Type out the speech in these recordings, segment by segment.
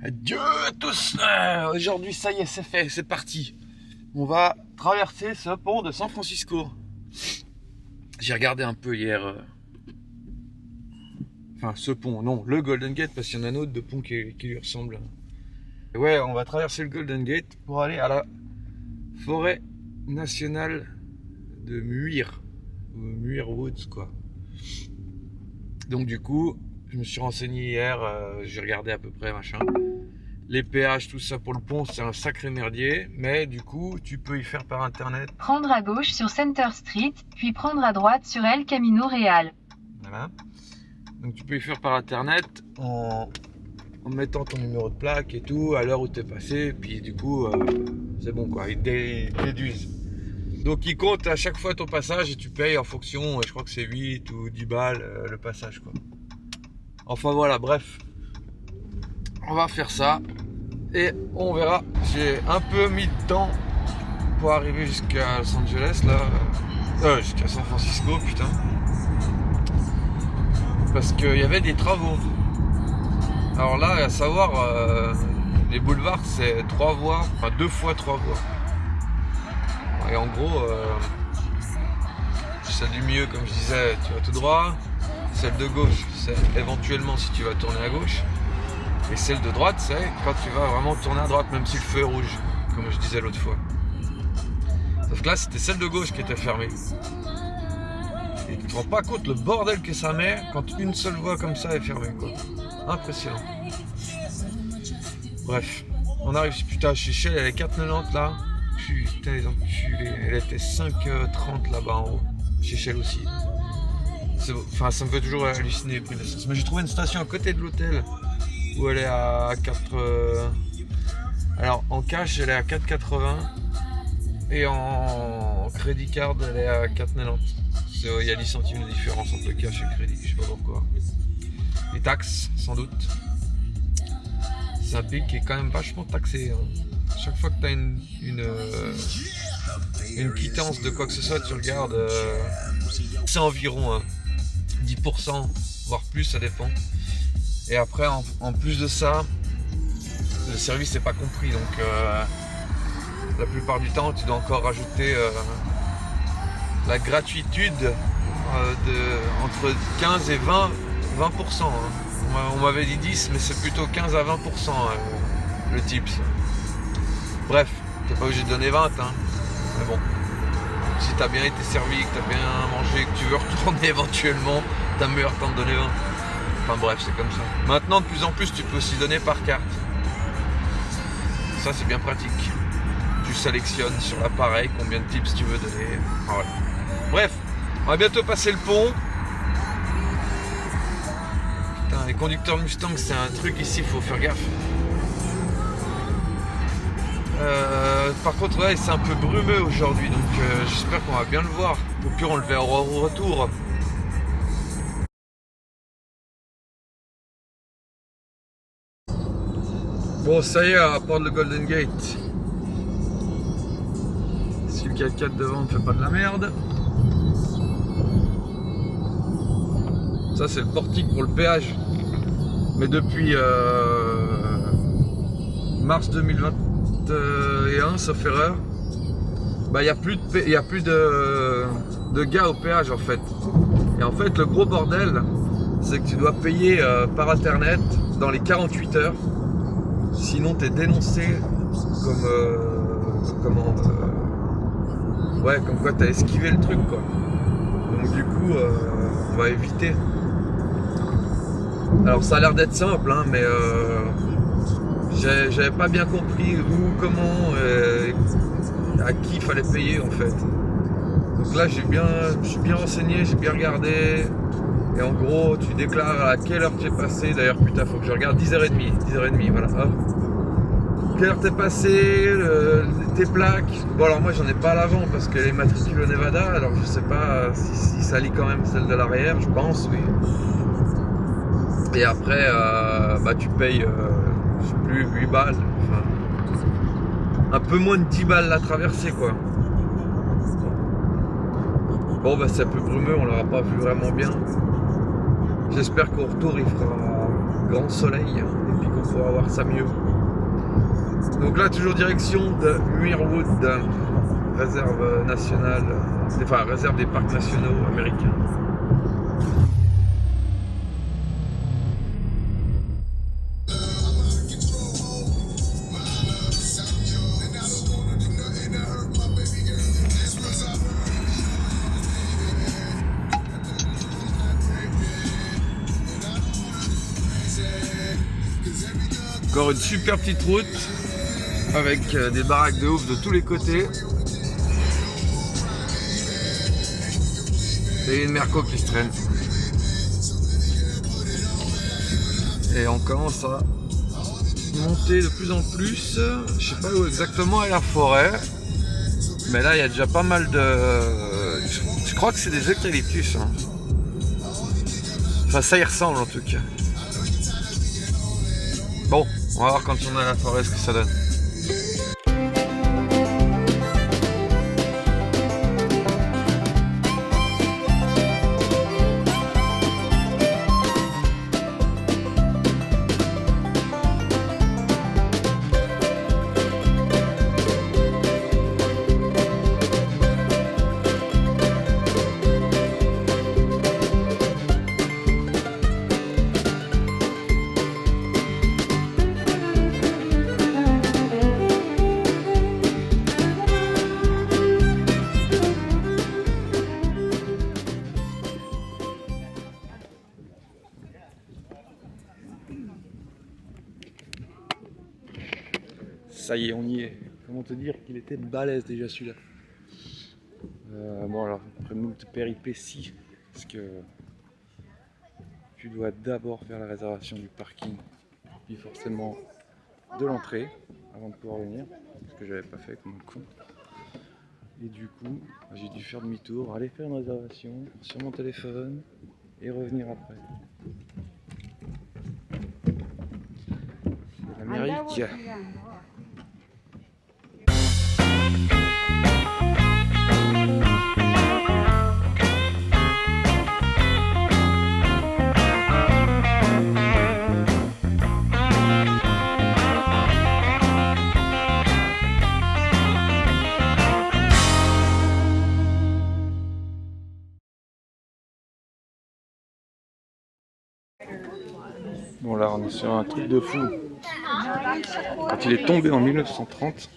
Adieu à tous. Aujourd'hui, ça y est, c'est fait, c'est parti. On va traverser ce pont de San Francisco. J'ai regardé un peu hier. Enfin, ce pont, non, le Golden Gate, parce qu'il y en a un autre de pont qui lui ressemble. Et ouais, on va traverser le Golden Gate pour aller à la forêt nationale de Muir. Muir Woods, quoi. Donc, du coup, je me suis renseigné hier, j'ai regardé à peu près, machin. Les péages, tout ça pour le pont, c'est un sacré merdier, mais du coup, tu peux y faire par internet. Prendre à gauche sur Center Street, puis prendre à droite sur El Camino Real. Voilà. Donc tu peux y faire par internet en mettant ton numéro de plaque et tout, à l'heure où t'es passé, et puis du coup, c'est bon quoi, ils déduisent. Donc ils comptent à chaque fois ton passage et tu payes en fonction, je crois que c'est 8 ou 10 balles le passage quoi. Enfin voilà, bref. On va faire ça et on verra. J'ai un peu mis de temps pour arriver jusqu'à Los Angeles là, jusqu'à San Francisco, putain. Parce qu'il y avait des travaux. Alors là, à savoir, les boulevards c'est 3 voies, enfin 2 fois 3 voies. Et en gros, celle du milieu, comme je disais, tu vas tout droit. Celle de gauche, c'est éventuellement si tu vas tourner à gauche. Et celle de droite, c'est quand tu vas vraiment tourner à droite, même si le feu est rouge, comme je disais l'autre fois. Sauf que là, c'était celle de gauche qui était fermée. Et tu te rends pas compte le bordel que ça met quand une seule voie comme ça est fermée, quoi. Impressionnant. Bref, on arrive, putain, chez Shell, elle est 4,90 là. Putain, les enculés, elle était 5,30 là-bas en haut. Chez Shell aussi. Enfin, ça me fait toujours halluciner les prix de l'essence. Mais j'ai trouvé une station à côté de l'hôtel où elle est à 4. Alors en cash, elle est à 4,80 et en crédit card, elle est à 4,90. Il y a 10 centimes de différence entre le cash et le crédit, je sais pas pourquoi. Les taxes, sans doute. C'est un pays qui est quand même vachement taxé. Hein. Chaque fois que tu as une quittance de quoi que ce soit, tu regardes, c'est environ 10%, voire plus, ça dépend. Et après, en plus de ça, le service n'est pas compris. Donc, la plupart du temps, tu dois encore rajouter la gratuitude entre 15 et 20%. Hein. On m'avait dit 10, mais c'est plutôt 15 à 20% le tips. Bref, t'es pas obligé de donner 20. Hein. Mais bon, si t'as bien été servi, que t'as bien mangé, que tu veux retourner éventuellement, t'as meilleur temps de donner 20. Enfin bref, c'est comme ça. Maintenant, de plus en plus, tu peux aussi donner par carte. Ça, c'est bien pratique. Tu sélectionnes sur l'appareil combien de tips tu veux donner. Enfin, voilà. Bref, on va bientôt passer le pont. Putain, les conducteurs Mustang, c'est un truc ici, il faut faire gaffe. Par contre, ouais, c'est un peu brumeux aujourd'hui, donc j'espère qu'on va bien le voir. Au pire, on le verra au retour. Bon, ça y est, à part le Golden Gate. Si le 4x4 devant ne fait pas de la merde. Ça, c'est le portique pour le péage. Mais depuis mars 2021, sauf erreur, bah, il n'y a plus de gars au péage en fait. Et en fait, le gros bordel, c'est que tu dois payer par internet dans les 48 heures. Sinon, t'es dénoncé comme comme quoi t'as esquivé le truc quoi. Donc du coup, on va éviter. Alors ça a l'air d'être simple, hein, mais j'avais pas bien compris où, comment, à qui il fallait payer en fait. Donc là, je me suis bien renseigné, j'ai bien regardé. Et en gros, tu déclares à quelle heure tu es passé. D'ailleurs, putain, faut que je regarde. 10h30, voilà. Hop. Quelle heure t'es passé, tes plaques. Bon, alors moi, j'en ai pas à l'avant parce qu'elle est matricule au Nevada. Alors, je sais pas si ça lit quand même celle de l'arrière. Je pense, oui. Et après, bah, tu payes, je sais plus, 8 balles. Enfin, un peu moins de 10 balles la traversée, quoi. Bon, bah, c'est un peu brumeux, on l'aura pas vu vraiment bien. J'espère qu'au retour, il fera grand soleil et puis qu'on pourra voir ça mieux. Donc là, toujours direction de Muirwood, réserve nationale, enfin réserve des parcs nationaux américains. Encore une super petite route avec des baraques de ouf de tous les côtés. Et une Merco qui se traîne. Et on commence à monter de plus en plus. Je sais pas où exactement est la forêt. Mais là il y a déjà pas mal de... Je crois que c'est des eucalyptus. Hein. Enfin ça y ressemble en tout cas. Bon, on va voir quand on est à la forêt ce que ça donne. Ça y est, on y est. Comment te dire qu'il était balèze déjà celui-là. Bon alors, après moult péripéties, parce que tu dois d'abord faire la réservation du parking, puis forcément de l'entrée, avant de pouvoir venir, ce que j'avais pas fait comme un con. Et du coup, j'ai dû faire demi-tour, aller faire une réservation sur mon téléphone et revenir après. C'est l'Amérique. Bon là on est sur un truc de fou. Quand il est tombé en 1930,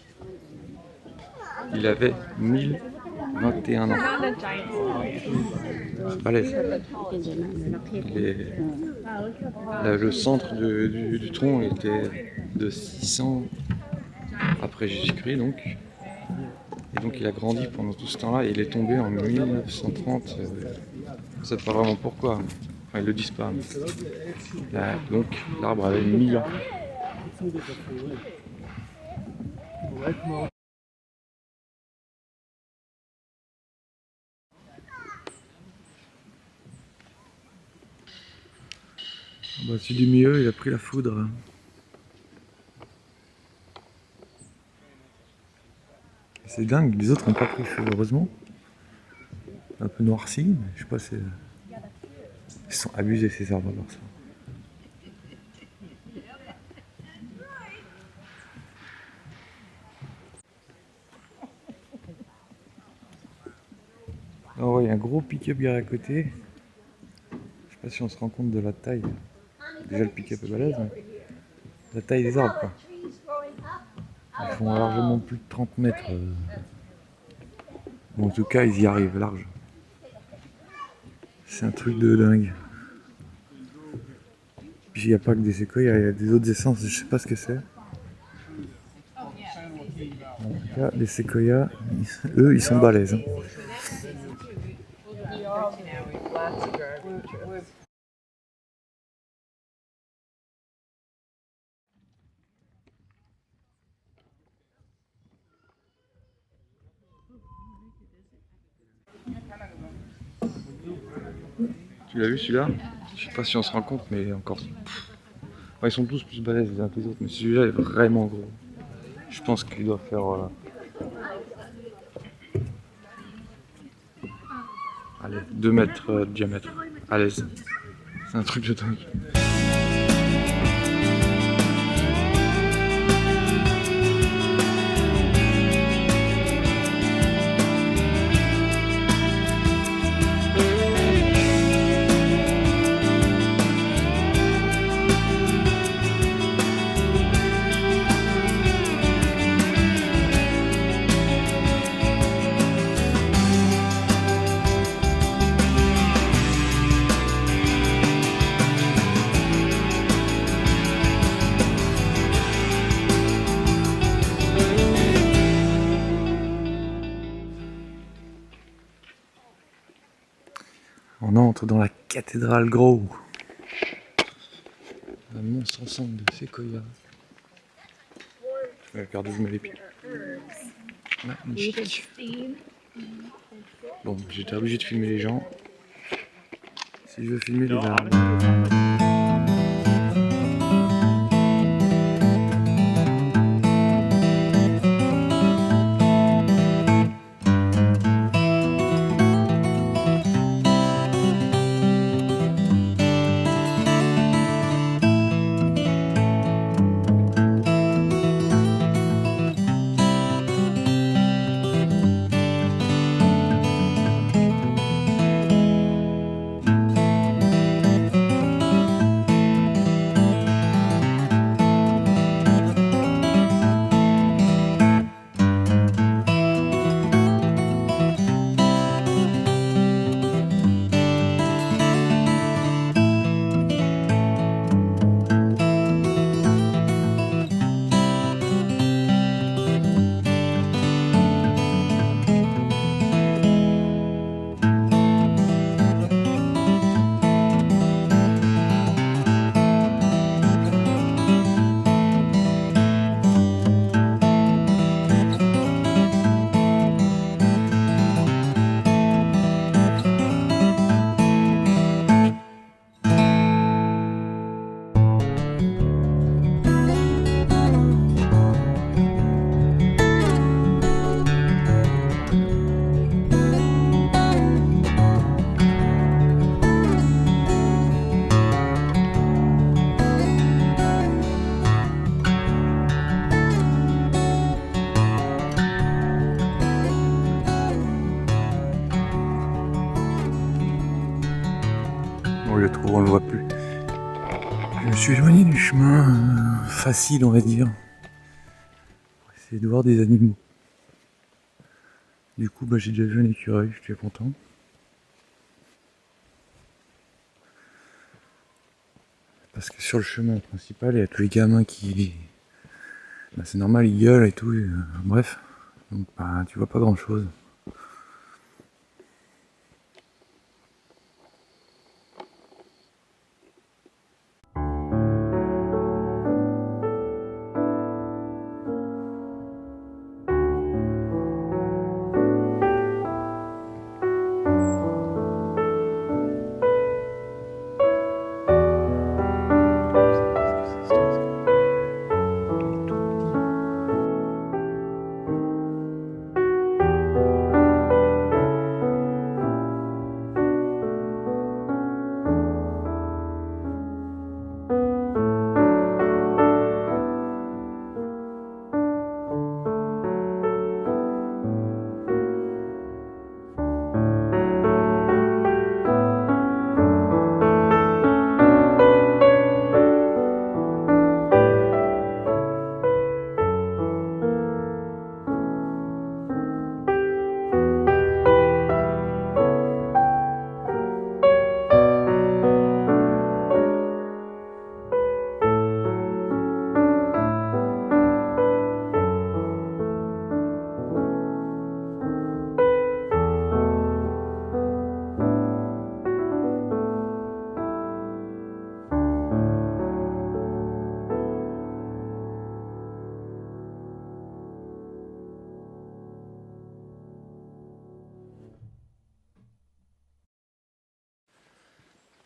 il avait 1021 ans. C'est balèze. Le centre du tronc était de 600 après Jésus-Christ donc. Et donc il a grandi pendant tout ce temps-là et il est tombé en 1930. On ne sait pas vraiment pourquoi. Enfin, ils le disent pas. Là, donc l'arbre avait 1000 ans. Bah, celui du milieu, il a pris la foudre. C'est dingue, les autres n'ont pas pris feu, heureusement. Un peu noirci, mais je sais pas, c'est... Ils sont abusés ces arbres alors ça. Alors il y a un gros pick-up garé à côté. Je sais pas si on se rend compte de la taille. Déjà le pick-up est balèze, mais la taille des arbres quoi. Ils font largement plus de 30 mètres. Bon, en tout cas ils y arrivent large. C'est un truc de dingue. Puis il n'y a pas que des séquoias, il y a des autres essences, je sais pas ce que c'est. En tout cas, les séquoias, eux, ils sont balèzes. Hein. Tu l'as vu celui-là? Je sais pas si on se rend compte, mais encore. Enfin, ils sont tous plus balèzes les uns que les autres, mais celui-là est vraiment gros. Je pense qu'il doit faire. Allez, 2 mètres de diamètre. À l'aise. C'est un truc de dingue. rentre dans la cathédrale gros. Un monstre ensemble de séquoia. Je vais regarder où je mets les pieds. Magnifique. Bon, j'étais obligé de filmer les gens. Si je veux filmer les arbres. On le trouve, on le voit plus. Je me suis éloigné du chemin facile, on va dire. Pour essayer de voir des animaux. Du coup, j'ai déjà vu un écureuil, je suis content. Parce que sur le chemin principal, il y a tous les gamins qui... c'est normal, ils gueulent et tout. Bref, donc tu vois pas grand chose.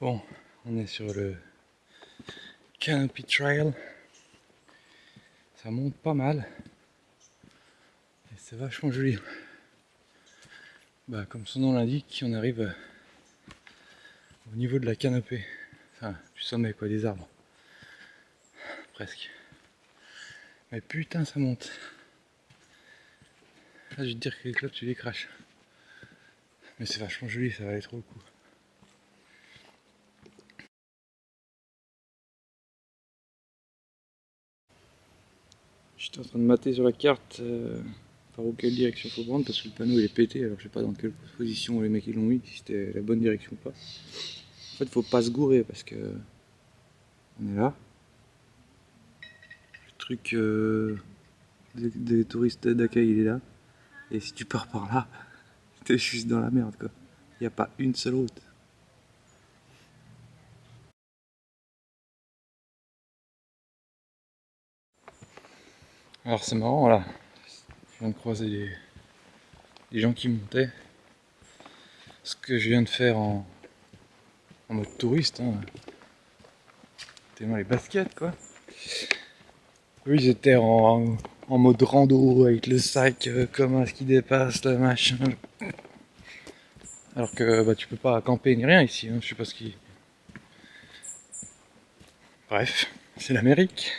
Bon, on est sur le Canopy Trail. Ça monte pas mal. Et c'est vachement joli. Comme son nom l'indique, on arrive au niveau de la canopée. Enfin, du sommet quoi, des arbres. Presque. Mais putain, ça monte. Là, je vais te dire que les clopes, tu les craches. Mais c'est vachement joli, ça va aller trop le coup. J'étais en train de mater sur la carte par quelle direction faut prendre parce que le panneau il est pété, alors je sais pas dans quelle position les mecs ils l'ont mis, si c'était la bonne direction ou pas. En fait faut pas se gourer parce que on est là. Le truc des touristes d'accueil il est là. Et si tu pars par là, t'es juste dans la merde quoi. Il n'y a pas une seule route. Alors c'est marrant là, je viens de croiser des gens qui montaient. Ce que je viens de faire en mode touriste, hein. Tellement les baskets quoi. Eux ils étaient en mode rando avec le sac comme un qui dépasse, le machin. Alors que bah, tu peux pas camper ni rien ici, hein. Je sais pas ce qui. Bref, c'est l'Amérique.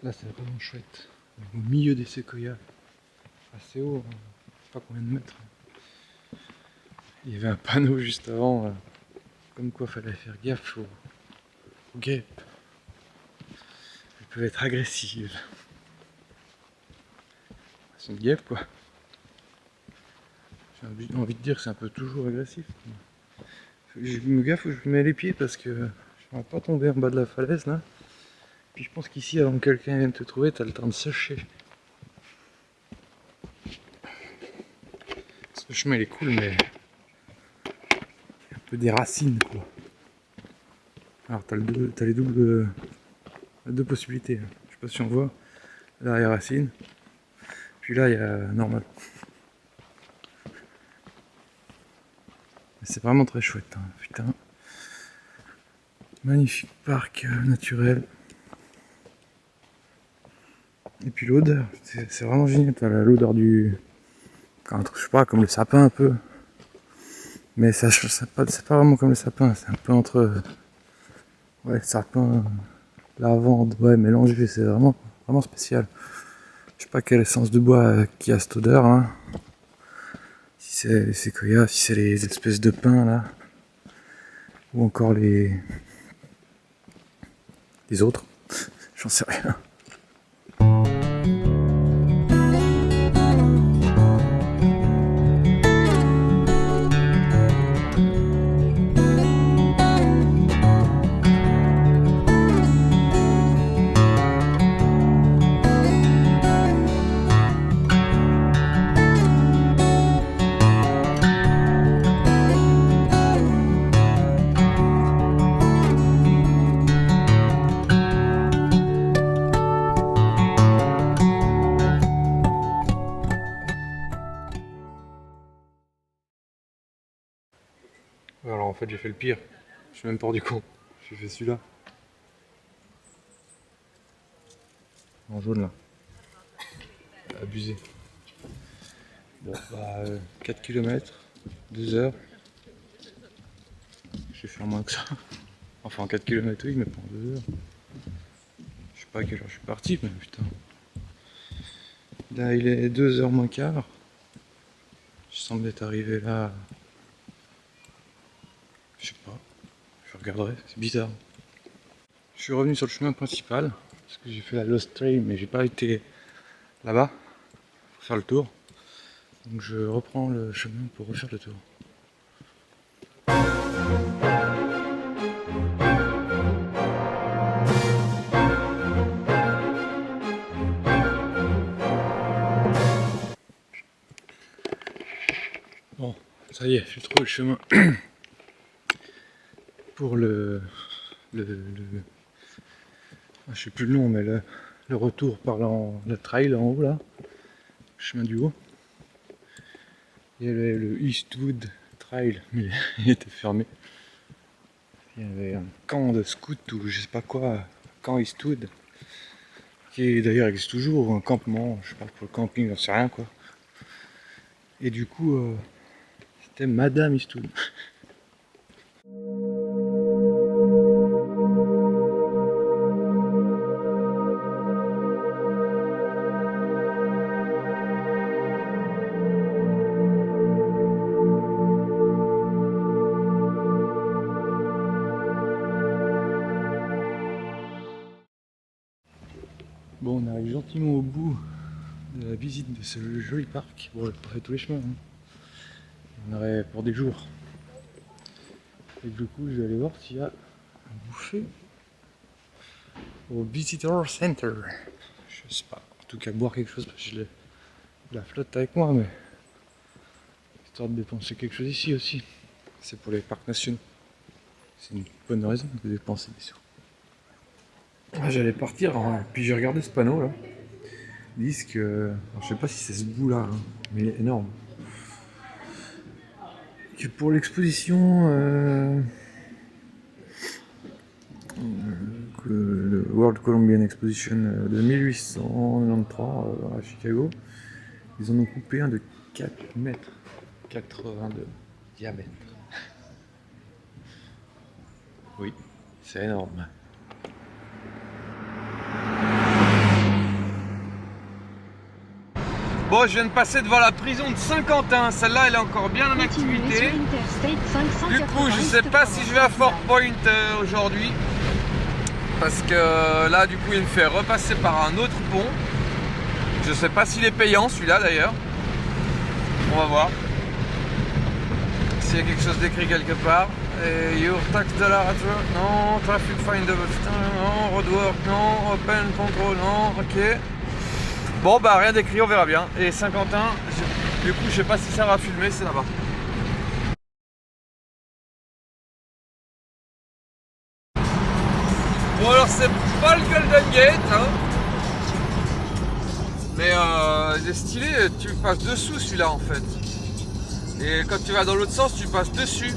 Là c'est vraiment chouette. Au milieu des séquoias. Assez haut, hein. Je sais pas combien de mètres. Il y avait un panneau juste avant, comme quoi fallait faire gaffe aux guêpes. Elles peuvent être agressives. C'est une guêpe quoi. J'ai envie de dire que c'est un peu toujours agressif. Je me gaffe où je mets les pieds parce que je ne vais pas tomber en bas de la falaise là. Puis je pense qu'ici, avant que quelqu'un vienne te trouver, t'as le temps de sécher. Ce chemin il est cool, mais un peu des racines quoi. Alors t'as les deux possibilités. Je sais pas si on voit. Là il y a racine. Puis là il y a normal. C'est vraiment très chouette, hein. Putain. Magnifique parc naturel. Et puis l'odeur, c'est vraiment génial. T'as l'odeur du. Je sais pas, comme le sapin un peu. Mais c'est pas vraiment comme le sapin, c'est un peu entre. Ouais, sapin, lavande, ouais, mélangé, c'est vraiment spécial. Je sais pas quel essence de bois qui a cette odeur là. Si c'est les séquoias, si c'est les espèces de pins là. Ou encore les autres. J'en sais rien. Alors en fait j'ai fait le pire. Je suis même pas rendu compte. J'ai fait celui-là. En jaune là. Abusé. Bon bah 4 km, 2 heures. J'ai fait moins que ça. Enfin 4 km oui mais pas en 2 heures. Je sais pas à quelle heure je suis parti mais putain. Là il est 2 heures moins quart. Je semble être arrivé là. Je sais pas. Je regarderai, c'est bizarre. Je suis revenu sur le chemin principal. Parce que j'ai fait la Lost Trail mais j'ai pas été là-bas pour faire le tour. Donc je reprends le chemin pour refaire le tour. Bon, ça y est, j'ai trouvé le chemin pour je sais plus le nom, mais le retour par le trail en haut là, le chemin du haut. Il y avait le Eastwood Trail, mais il était fermé. Il y avait un camp de scouts ou je sais pas quoi, camp Eastwood, qui d'ailleurs existe toujours, ou un campement, je sais pas, pour le camping, j'en sais rien quoi. Et du coup, c'était Madame Eastwood. Bon, on arrive gentiment au bout de la visite de ce joli parc. Bon, j'ai pas fait tous les chemins, hein. On aurait pour des jours. Et du coup, je vais aller voir s'il y a à bouffer. au Visitor Center. Je sais pas, en tout cas boire quelque chose parce que j'ai la flotte avec moi, mais histoire de dépenser quelque chose ici aussi. C'est pour les parcs nationaux. C'est une bonne raison de dépenser des sous. J'allais partir, hein, puis j'ai regardé ce panneau là. Ils disent que, alors, je sais pas si c'est ce bout là, hein, mais il est énorme. Que pour l'exposition le World Columbian Exposition de 1893 à Chicago, ils en ont coupé un de 4 mètres 80 de diamètre. Oui, c'est énorme. Bon, je viens de passer devant la prison de Saint-Quentin. Celle-là, elle est encore bien en activité. Du coup, je sais pas si je vais à Fort Point aujourd'hui. Parce que là, du coup, il me fait repasser par un autre pont. Je sais pas s'il est payant, celui-là, d'ailleurs. On va voir. S'il y a quelque chose d'écrit quelque part. Et your tax dollar at work, non. Traffic finder, non. Roadwork, non. Open control, non. Ok. Bon bah rien d'écrit, on verra bien. Et Saint-Quentin, du coup je sais pas si ça va filmer, c'est là-bas. Bon alors c'est pas le Golden Gate hein. Mais il est stylé, tu passes dessous celui-là en fait. Et quand tu vas dans l'autre sens tu passes dessus.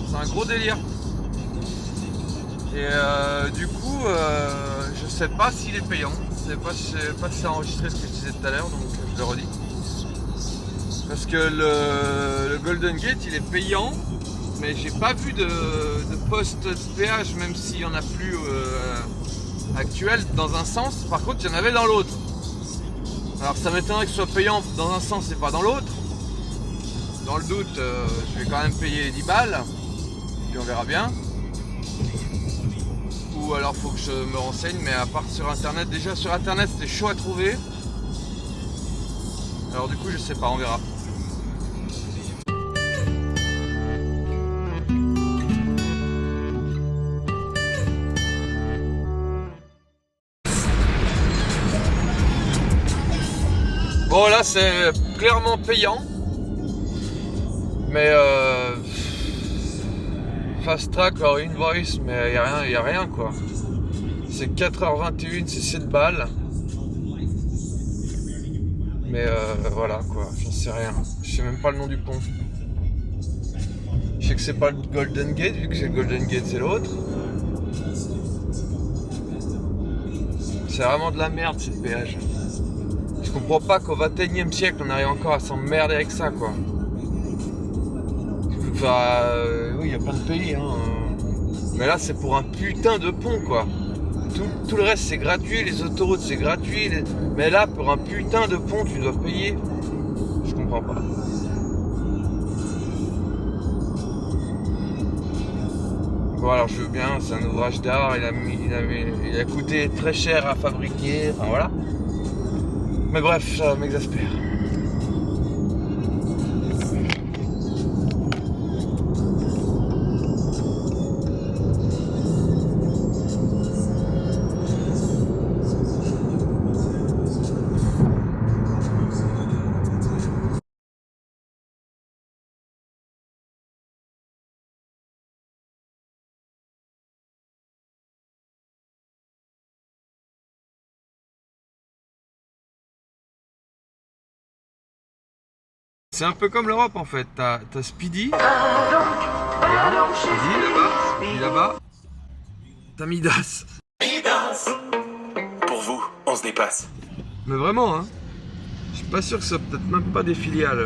C'est un gros délire. Et du coup je sais pas s'il est payant. Je sais pas si ça a enregistré ce que je disais tout à l'heure, donc je le redis. Parce que le Golden Gate il est payant, mais j'ai pas vu de poste de péage, même s'il y en a plus actuel dans un sens. Par contre il y en avait dans l'autre. Alors ça m'étonnerait que ce soit payant dans un sens et pas dans l'autre. Dans le doute, je vais quand même payer 10 balles, puis on verra bien. Ou alors faut que je me renseigne, mais à part sur internet, déjà sur internet c'était chaud à trouver. Alors du coup je sais pas, on verra. Bon là c'est clairement payant. Mais fast track or invoice, mais y a rien quoi. C'est 4h21, c'est 7 balles. Mais voilà quoi, j'en sais rien. Je sais même pas le nom du pont. Je sais que c'est pas le Golden Gate, vu que c'est le Golden Gate, c'est l'autre. C'est vraiment de la merde ce péage. Je comprends pas qu'au 21e siècle on arrive encore à s'emmerder avec ça quoi. Enfin, oui, il y a plein de pays, hein. Mais là, c'est pour un putain de pont, quoi. Tout le reste, c'est gratuit. Les autoroutes, c'est gratuit. Mais là, pour un putain de pont, tu dois payer. Je comprends pas. Bon, alors, je veux bien. C'est un ouvrage d'art. Il a coûté très cher à fabriquer. Enfin, voilà. Mais bref, ça m'exaspère. C'est un peu comme l'Europe en fait, t'as Speedy, là, Speedy là-bas, t'as Midas. Pour vous, on se dépasse. Mais vraiment hein, je suis pas sûr que ça peut-être même pas des filiales.